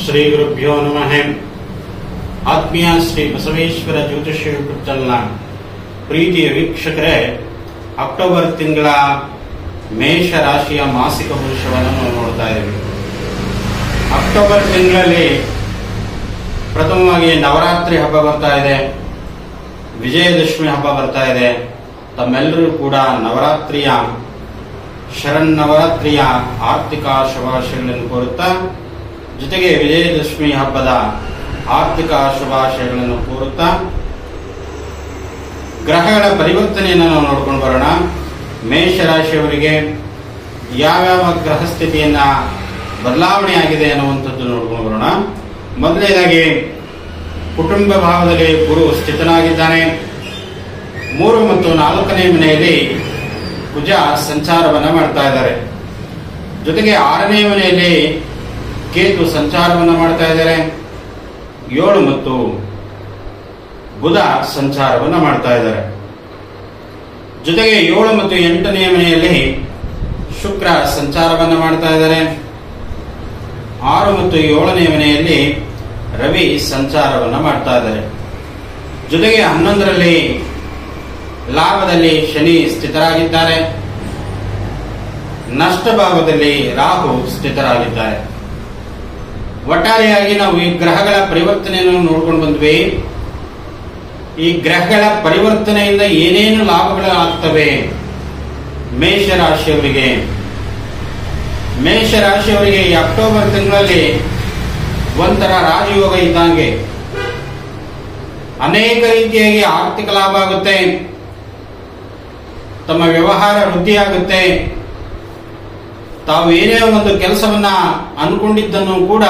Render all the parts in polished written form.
ಶ್ರೀ ಗುರುಭ್ಯೋ ನಮಃ. ಆತ್ಮೀಯ ಶ್ರೀ ಬಸವೇಶ್ವರ ಜ್ಯೋತಿಷ್ಯ ಯೂಟ್ಯೂಬ್ ಚಾನೆಲ್ನ ಪ್ರೀತಿಯ ವೀಕ್ಷಕರೇ, ಅಕ್ಟೋಬರ್ ತಿಂಗಳ ಮೇಷ ರಾಶಿಯ ಮಾಸಿಕ ಭವಿಷ್ಯವನ್ನು ನಾವು ನೋಡ್ತಾ ಇದ್ದೀವಿ. ಅಕ್ಟೋಬರ್ ತಿಂಗಳಲ್ಲಿ ಪ್ರಥಮವಾಗಿ ನವರಾತ್ರಿ ಹಬ್ಬ ಬರ್ತಾ ಇದೆ, ವಿಜಯದಶಮಿ ಹಬ್ಬ ಬರ್ತಾ ಇದೆ. ತಮ್ಮೆಲ್ಲರೂ ಕೂಡ ಶರನ್ನವರಾತ್ರಿಯ ಆರ್ಥಿಕ ಶುಭಾಶಯಗಳನ್ನು ಕೋರುತ್ತಾ, ಜೊತೆಗೆ ವಿಜಯದಶಮಿ ಹಬ್ಬದ ಆರ್ಥಿಕ ಶುಭಾಶಯಗಳನ್ನು ಕೋರುತ್ತಾ ಗ್ರಹಗಳ ಪರಿವರ್ತನೆಯನ್ನು ನಾವು ನೋಡ್ಕೊಂಡು ಬರೋಣ. ಮೇಷರಾಶಿಯವರಿಗೆ ಯಾವ್ಯಾವ ಗ್ರಹ ಸ್ಥಿತಿಯನ್ನ ಬದಲಾವಣೆ ಆಗಿದೆ ಅನ್ನುವಂಥದ್ದು ನೋಡ್ಕೊಂಡು ಬರೋಣ. ಮೊದಲನೇದಾಗಿ ಕುಟುಂಬ ಭಾವದಲ್ಲಿ ಗುರು ಸ್ಥಿತನಾಗಿದ್ದಾನೆ. 3 ಮತ್ತು 4ನೇ ಮನೆಯಲ್ಲಿ ಕುಜ ಸಂಚಾರವನ್ನ ಮಾಡ್ತಾ ಇದ್ದಾರೆ. ಜೊತೆಗೆ 6ನೇ ಮನೆಯಲ್ಲಿ ಕೇತು ಸಂಚಾರವನ್ನ ಮಾಡ್ತಾ ಇದ್ದಾರೆ. 7 ಮತ್ತು ಬುಧ ಸಂಚಾರವನ್ನ ಮಾಡ್ತಾ ಇದ್ದಾರೆ. ಜೊತೆಗೆ 7 ಮತ್ತು 8ನೇ ಮನೆಯಲ್ಲಿ ಶುಕ್ರ ಸಂಚಾರವನ್ನ ಮಾಡ್ತಾ ಇದ್ದಾರೆ. 6 ಮತ್ತು 7ನೇ ಮನೆಯಲ್ಲಿ ರವಿ ಸಂಚಾರವನ್ನ ಮಾಡ್ತಾ ಇದ್ದಾರೆ. ಜೊತೆಗೆ 11ರಲ್ಲಿ ಲಾಭದಲ್ಲಿ ಶನಿ ಸ್ಥಿತರಾಗಿದ್ದಾರೆ. ನಷ್ಟ ಭಾವದಲ್ಲಿ ರಾಹು ಸ್ಥಿತರಾಗಿದ್ದಾರೆ. ಒಟ್ಟಾರೆಯಾಗಿ ನಾವು ಈ ಗ್ರಹಗಳ ಪರಿವರ್ತನೆಯನ್ನು ನೋಡ್ಕೊಂಡು ಬಂದ್ವಿ. ಈ ಗ್ರಹಗಳ ಪರಿವರ್ತನೆಯಿಂದ ಏನೇನು ಲಾಭಗಳು ಆಗ್ತವೆ ಮೇಷರಾಶಿಯವರಿಗೆ ಈ ಅಕ್ಟೋಬರ್ ತಿಂಗಳಲ್ಲಿ ಒಂಥರ ರಾಜಯೋಗ ಇದ್ದಂಗೆ ಅನೇಕ ರೀತಿಯಾಗಿ ಆರ್ಥಿಕ ಲಾಭ ಆಗುತ್ತೆ, ತಮ್ಮ ವ್ಯವಹಾರ ವೃದ್ಧಿಯಾಗುತ್ತೆ, ತಾವು ಏನೇ ಒಂದು ಕೆಲಸವನ್ನ ಅನ್ಕೊಂಡಿದ್ದನ್ನು ಕೂಡ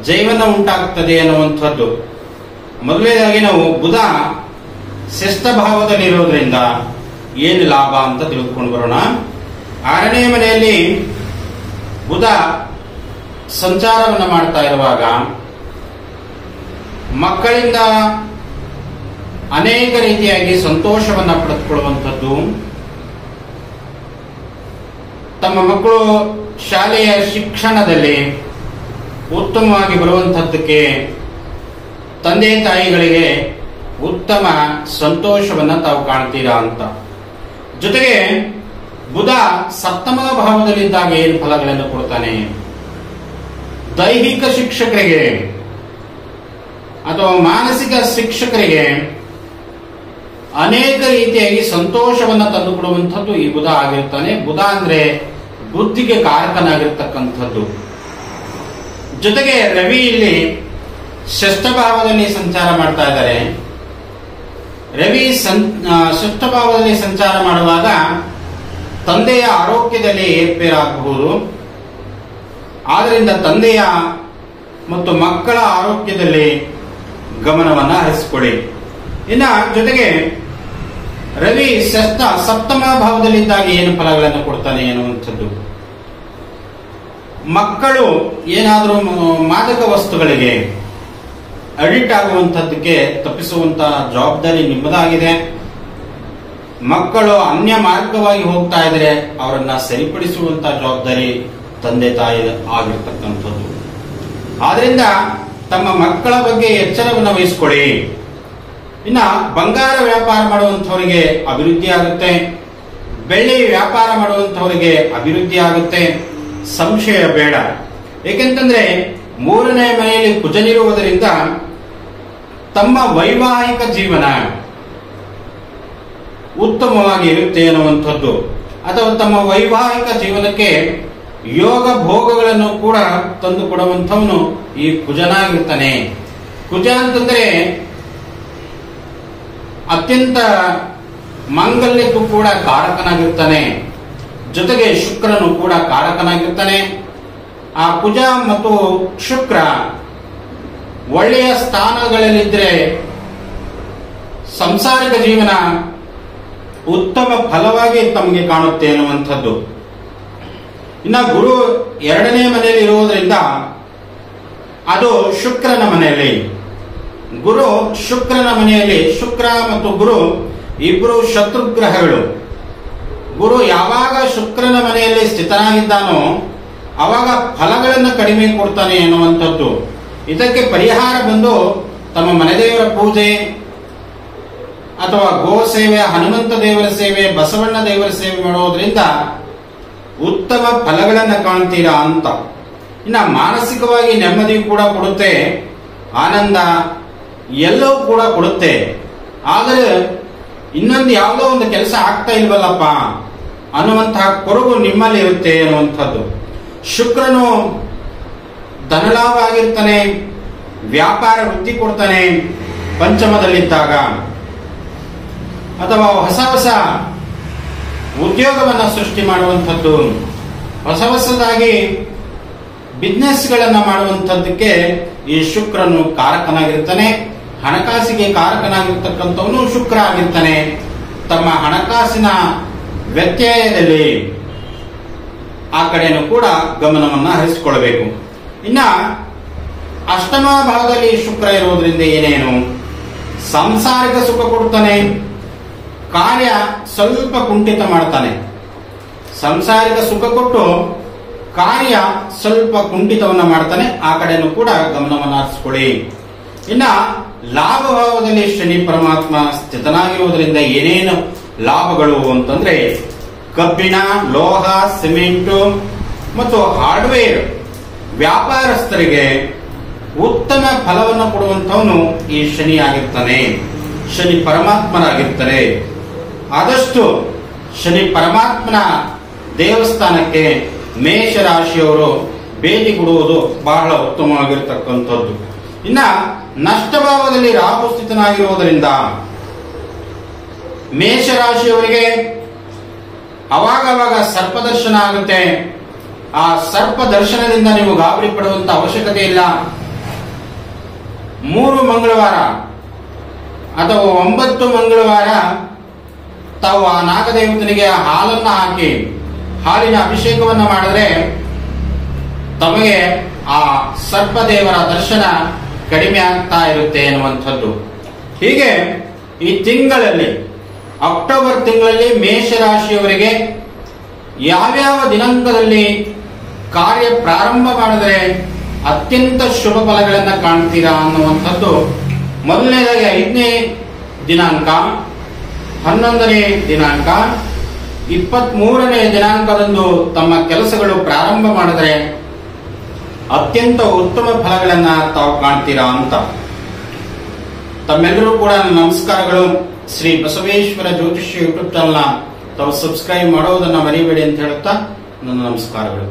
ಜಯವನ್ನ ಉಂಟಾಗ್ತದೆ ಅನ್ನುವಂಥದ್ದು. ಮೊದಲನೇದಾಗಿ ನಾವು ಬುಧ ಷಷ್ಠ ಭಾವದಲ್ಲಿರೋದ್ರಿಂದ ಏನು ಲಾಭ ಅಂತ ತಿಳಿದುಕೊಂಡು ಬರೋಣ. 6ನೇ ಮನೆಯಲ್ಲಿ ಬುಧ ಸಂಚಾರವನ್ನ ಮಾಡ್ತಾ ಇರುವಾಗ ಮಕ್ಕಳಿಂದ ಅನೇಕ ರೀತಿಯಾಗಿ ಸಂತೋಷವನ್ನ ಪಡೆದುಕೊಳ್ಳುವಂಥದ್ದು, ತಮ್ಮ ಮಕ್ಕಳು ಶಾಲೆಯ ಶಿಕ್ಷಣದಲ್ಲಿ ಉತ್ತಮವಾಗಿ ಬರುವಂಥದ್ದಕ್ಕೆ ತಂದೆ ತಾಯಿಗಳಿಗೆ ಉತ್ತಮ ಸಂತೋಷವನ್ನ ತಾವು ಕಾಣ್ತೀರಾ ಅಂತ. ಜೊತೆಗೆ ಬುಧ ಸಪ್ತಮ ಭಾವದಲ್ಲಿದ್ದಾಗ ಏನು ಫಲಗಳನ್ನು ಕೊಡ್ತಾನೆ, ದೈಹಿಕ ಶಿಕ್ಷಕರಿಗೆ ಅಥವಾ ಮಾನಸಿಕ ಶಿಕ್ಷಕರಿಗೆ ಅನೇಕ ರೀತಿಯಾಗಿ ಸಂತೋಷವನ್ನ ತಂದುಕೊಡುವಂಥದ್ದು ಈ ಬುಧ ಆಗಿರ್ತಾನೆ. ಬುಧ ಅಂದ್ರೆ ಬುದ್ಧಿಗೆ ಕಾರಕನಾಗಿರ್ತಕ್ಕಂಥದ್ದು. ಜೊತೆಗೆ ರವಿ ಇಲ್ಲಿ ಷಷ್ಠ ಭಾವದಲ್ಲಿ ಸಂಚಾರ ಮಾಡ್ತಾ ಇದ್ದಾರೆ. ರವಿ ಷಷ್ಠ ಭಾವದಲ್ಲಿ ಸಂಚಾರ ಮಾಡುವಾಗ ತಂದೆಯ ಆರೋಗ್ಯದಲ್ಲಿ ಏರ್ಪೇರಾಗಬಹುದು. ಆದ್ರಿಂದ ತಂದೆಯ ಮತ್ತು ಮಕ್ಕಳ ಆರೋಗ್ಯದಲ್ಲಿ ಗಮನವನ್ನ ಹರಿಸಿಕೊಳ್ಳಿ. ಇನ್ನ ಜೊತೆಗೆ ರವಿ ಸಪ್ತಮ ಭಾವದಲ್ಲಿದ್ದಾಗ ಏನು ಫಲಗಳನ್ನು ಕೊಡ್ತಾನೆ ಎನ್ನುವಂಥದ್ದು, ಮಕ್ಕಳು ಏನಾದರೂ ಮಾದಕ ವಸ್ತುಗಳಿಗೆ ಅಡಿಕ್ಟ್ ಆಗುವಂಥದ್ದಕ್ಕೆ ತಪ್ಪಿಸುವಂತಹ ಜವಾಬ್ದಾರಿ ನಿಮ್ಮದಾಗಿದೆ. ಮಕ್ಕಳು ಅನ್ಯ ಮಾರ್ಗವಾಗಿ ಹೋಗ್ತಾ ಇದ್ರೆ ಅವರನ್ನ ಸರಿಪಡಿಸುವಂತಹ ಜವಾಬ್ದಾರಿ ತಂದೆ ತಾಯಿ ಆಗಿರ್ತಕ್ಕಂಥದ್ದು. ಆದ್ರಿಂದ ತಮ್ಮ ಮಕ್ಕಳ ಬಗ್ಗೆ ಎಚ್ಚರವನ್ನು ವಹಿಸಿಕೊಳ್ಳಿ. ಇನ್ನ ಬಂಗಾರ ವ್ಯಾಪಾರ ಮಾಡುವಂಥವರಿಗೆ ಅಭಿವೃದ್ಧಿ ಆಗುತ್ತೆ, ಬೆಳ್ಳಿ ವ್ಯಾಪಾರ ಮಾಡುವಂಥವರಿಗೆ ಅಭಿವೃದ್ಧಿ ಆಗುತ್ತೆ, ಸಂಶಯ ಬೇಡ. ಏಕೆಂತಂದ್ರೆ 3ನೇ ಮನೆಯಲ್ಲಿ ಕುಜನಿರುವುದರಿಂದ ತಮ್ಮ ವೈವಾಹಿಕ ಜೀವನ ಉತ್ತಮವಾಗಿ ಇರುತ್ತೆ ಅನ್ನುವಂಥದ್ದು, ಅಥವಾ ತಮ್ಮ ವೈವಾಹಿಕ ಜೀವನಕ್ಕೆ ಯೋಗ ಭೋಗಗಳನ್ನು ಕೂಡ ತಂದು ಕೊಡುವಂಥವನು ಈ ಕುಜನಾಗಿರ್ತಾನೆ. ಕುಜ ಅಂತಂದ್ರೆ ಅತ್ಯಂತ ಮಾಂಗಲ್ಯಕ್ಕೂ ಕೂಡ ಕಾರಕನಾಗಿರ್ತಾನೆ. ಜೊತೆಗೆ ಶುಕ್ರನು ಕೂಡ ಕಾರಕನಾಗಿರ್ತಾನೆ. ಆ ಕುಜ ಮತ್ತು ಶುಕ್ರ ಒಳ್ಳೆಯ ಸ್ಥಾನಗಳಲ್ಲಿದ್ರೆ ಸಂಸಾರಿಕ ಜೀವನ ಉತ್ತಮ ಫಲವಾಗಿ ತಮಗೆ ಕಾಣುತ್ತೆ ಅನ್ನುವಂಥದ್ದು. ಇನ್ನು ಗುರು 2ನೇ ಮನೆಯಲ್ಲಿ ಇರುವುದರಿಂದ ಅದು ಶುಕ್ರನ ಮನೆಯಲ್ಲಿ. ಶುಕ್ರ ಮತ್ತು ಗುರು ಇಬ್ಬರು ಶತ್ರುಗ್ರಹಗಳು. ಗುರು ಯಾವಾಗ ಶುಕ್ರನ ಮನೆಯಲ್ಲಿ ಸ್ಥಿತನಾಗಿದ್ದಾನೋ ಅವಾಗ ಫಲಗಳನ್ನು ಕಡಿಮೆ ಕೊಡ್ತಾನೆ ಎನ್ನುವಂಥದ್ದು. ಇದಕ್ಕೆ ಪರಿಹಾರ ಬಂದು ತಮ್ಮ ಮನೆದೇವರ ಪೂಜೆ ಅಥವಾ ಗೋ ಸೇವೆ, ಹನುಮಂತ ದೇವರ ಸೇವೆ, ಬಸವಣ್ಣ ದೇವರ ಸೇವೆ ಮಾಡೋದ್ರಿಂದ ಉತ್ತಮ ಫಲಗಳನ್ನು ಕಾಣ್ತೀರಾ ಅಂತ. ಇನ್ನು ಮಾನಸಿಕವಾಗಿ ನೆಮ್ಮದಿ ಕೂಡ ಕೊಡುತ್ತೆ, ಆನಂದ ಎಲ್ಲವೂ ಕೂಡ ಕೊಡುತ್ತೆ. ಆದರೆ ಇನ್ನೊಂದು ಯಾವುದೋ ಒಂದು ಕೆಲಸ ಆಗ್ತಾ ಇಲ್ವಲ್ಲಪ್ಪ ಅನ್ನುವಂತಹ ಕೊರಗು ನಿಮ್ಮಲ್ಲಿ ಇರುತ್ತೆ ಅನ್ನುವಂಥದ್ದು. ಶುಕ್ರನು ಧನಲಾಭ ಆಗಿರ್ತಾನೆ, ವ್ಯಾಪಾರ ವೃದ್ಧಿ ಕೊಡ್ತಾನೆ ಪಂಚಮದಲ್ಲಿದ್ದಾಗ, ಅಥವಾ ಹೊಸ ಹೊಸ ಉದ್ಯೋಗವನ್ನು ಸೃಷ್ಟಿ ಮಾಡುವಂಥದ್ದು, ಹೊಸ ಹೊಸದಾಗಿ ಬಿಸ್ನೆಸ್ಗಳನ್ನು ಮಾಡುವಂಥದ್ದಕ್ಕೆ ಈ ಶುಕ್ರನು ಕಾರಕನಾಗಿರ್ತಾನೆ. ಹಣಕಾಸಿಗೆ ಕಾರಕನಾಗಿರ್ತಕ್ಕಂಥವನು ಶುಕ್ರ ಆಗಿರ್ತಾನೆ. ತಮ್ಮ ಹಣಕಾಸಿನ ವ್ಯತ್ಯಯದಲ್ಲಿ ಆ ಕಡೆನೂ ಕೂಡ ಗಮನವನ್ನು ಹರಿಸಿಕೊಳ್ಳಬೇಕು. ಇನ್ನ ಅಷ್ಟಮ ಭಾಗದಲ್ಲಿ ಶುಕ್ರ ಇರುವುದರಿಂದ ಏನೇನು ಸಾಂಸಾರಿಕ ಸುಖ ಕೊಡ್ತಾನೆ, ಕಾರ್ಯ ಸ್ವಲ್ಪ ಕುಂಠಿತ ಮಾಡ್ತಾನೆ. ಸಾಂಸಾರಿಕ ಸುಖ ಕೊಟ್ಟು ಕಾರ್ಯ ಸ್ವಲ್ಪ ಕುಂಠಿತವನ್ನ ಮಾಡ್ತಾನೆ, ಆ ಕಡೆನೂ ಕೂಡ ಗಮನವನ್ನು ಹರಿಸಿಕೊಳ್ಳಿ. ಇನ್ನ ಲಾಭ ಭಾವದಲ್ಲಿ ಶನಿ ಪರಮಾತ್ಮ ಸ್ಥಿತನಾಗಿರುವುದರಿಂದ ಏನೇನು ಲಾಭಗಳು ಅಂತಂದ್ರೆ ಕಬ್ಬಿಣ, ಲೋಹ, ಸಿಮೆಂಟು ಮತ್ತು ಹಾರ್ಡ್ವೇರ್ ವ್ಯಾಪಾರಸ್ಥರಿಗೆ ಉತ್ತಮ ಫಲವನ್ನು ಕೊಡುವಂತವನು ಈ ಶನಿ ಆಗಿರ್ತಾನೆ, ಶನಿ ಪರಮಾತ್ಮನಾಗಿರ್ತಾರೆ. ಆದಷ್ಟು ಶನಿ ಪರಮಾತ್ಮನ ದೇವಸ್ಥಾನಕ್ಕೆ ಮೇಷರಾಶಿಯವರು ಭೇಟಿ ಕೊಡುವುದು ಬಹಳ ಉತ್ತಮವಾಗಿರ್ತಕ್ಕಂಥದ್ದು. ಇನ್ನ ನಷ್ಟಭಾವದಲ್ಲಿ ರಾಹು ಸ್ಥಿತನಾಗಿರುವುದರಿಂದ ಮೇಷರಾಶಿಯವರಿಗೆ ಅವಾಗವಾಗ ಸರ್ಪದರ್ಶನ ಆಗುತ್ತೆ. ಆ ಸರ್ಪ ದರ್ಶನದಿಂದ ನೀವು ಗಾಬರಿ ಪಡುವಂತ ಅವಶ್ಯಕತೆ ಇಲ್ಲ. 3 ಮಂಗಳವಾರ ಅಥವಾ 9 ಮಂಗಳವಾರ ತಾವು ಆ ನಾಗದೇವತನಿಗೆ ಹಾಲನ್ನು ಹಾಕಿ ಹಾಲಿನ ಅಭಿಷೇಕವನ್ನು ಮಾಡಿದ್ರೆ ತಮಗೆ ಆ ಸರ್ಪದೇವರ ದರ್ಶನ ಕಡಿಮೆ ಆಗ್ತಾ ಇರುತ್ತೆ ಎನ್ನುವಂಥದ್ದು. ಹೀಗೆ ಈ ತಿಂಗಳಲ್ಲಿ, ಅಕ್ಟೋಬರ್ ತಿಂಗಳಲ್ಲಿ ಮೇಷರಾಶಿಯವರಿಗೆ ಯಾವ್ಯಾವ ದಿನಾಂಕದಲ್ಲಿ ಕಾರ್ಯ ಪ್ರಾರಂಭ ಮಾಡಿದರೆ ಅತ್ಯಂತ ಶುಭ ಫಲಗಳನ್ನು ಕಾಣ್ತೀರಾ ಅನ್ನುವಂಥದ್ದು. ಮೊದಲನೇದಾಗಿ 5ನೇ ದಿನಾಂಕ, 11ನೇ ದಿನಾಂಕ, 23ನೇ ದಿನಾಂಕದಂದು ತಮ್ಮ ಕೆಲಸಗಳು ಪ್ರಾರಂಭ ಮಾಡಿದರೆ ಅತ್ಯಂತ ಉತ್ತಮ ಫಲಗಳನ್ನ ತಾವು ಕಾಣ್ತೀರಾ ಅಂತ. ತಮ್ಮೆಲ್ಲರೂ ಕೂಡ ನಮಸ್ಕಾರಗಳು. ಶ್ರೀ ಬಸವೇಶ್ವರ ಜ್ಯೋತಿಷ್ಯ ಯೂಟ್ಯೂಬ್ ಚಾನಲ್ ತಾವು ಸಬ್ಸ್ಕ್ರೈಬ್ ಮಾಡೋದನ್ನ ಮರಿಬೇಡಿ ಅಂತ ಹೇಳುತ್ತಾ ನನ್ನ ನಮಸ್ಕಾರಗಳು.